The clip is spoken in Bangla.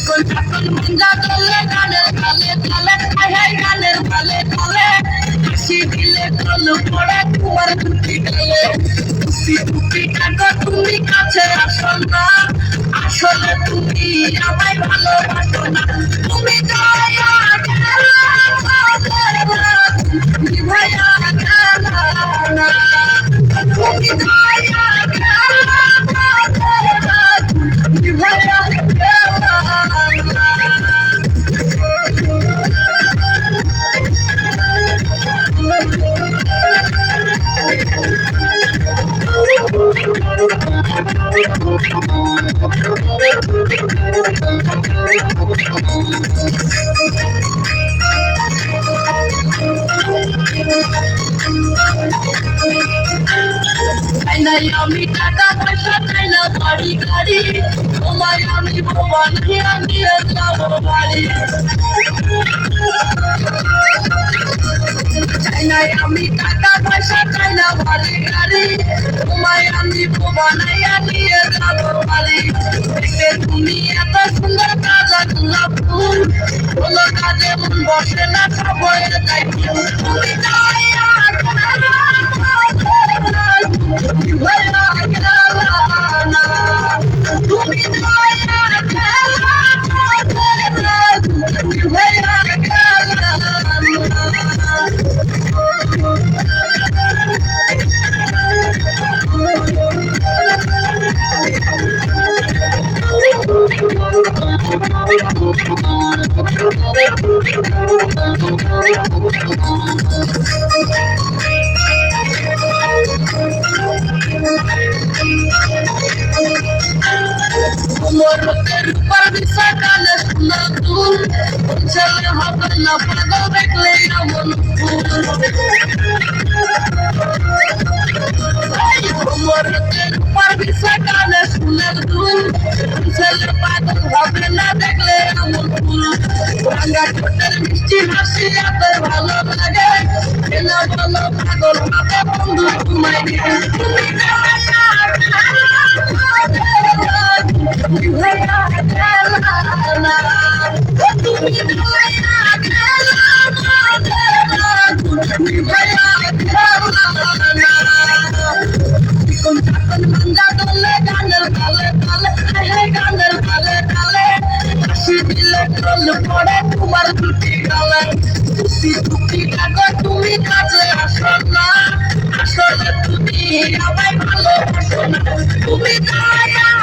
মঞ্জা চলে গানের তালে তালে হাই গানের তালে তালে হাসি দিলে চল পড়ে তোমার দুটি গালে টুকি টাকা তুমি কাছে আসো না আসলে তুমি আমায় ভালোবাসো না তুমি দয়া তুমি ভাইয়া না তুমি দয়া তুমি ভাইয়া আমি টাকা পয়সা চাই না বাড়ি গাড়ি তোমায় আমি ভগবান নিয়ে যাবো বাড়ি চাই না আমি টাকা পয়সা চাই না বাড়ি গাড়ি তোমায় আমি ভগবান নিয়ে যাবো বাড়ি দেখে তুমি এত সুন্দর তাজা গোলাপ ফুল কোনো কাজে মন বসে না খাবো তাই তুমি মোরতের উপর বিশাকালে সোনা তুল ছেলে হবে না পাগল দেখলে এমন ফুল মোরতের উপর বিশাকালে সোনা তুল ছেলে পাগল হবে না দেখলে এমন ফুল রাঙা ঠোঁটের মিষ্টি হাসি এত ভালো লাগে এনা ভালো পাগল হবে বন্ধু তোমায় তুমি মঞ্জা চলে গানের তালে তালে গানের তালে তালে হাসি দিলে চল পড়ে তোমার দুটি গালে টুকি টাকা তুমি কাছে আসো না আসলে তুমি আমায় ভালোবাসো না তুমি দয়া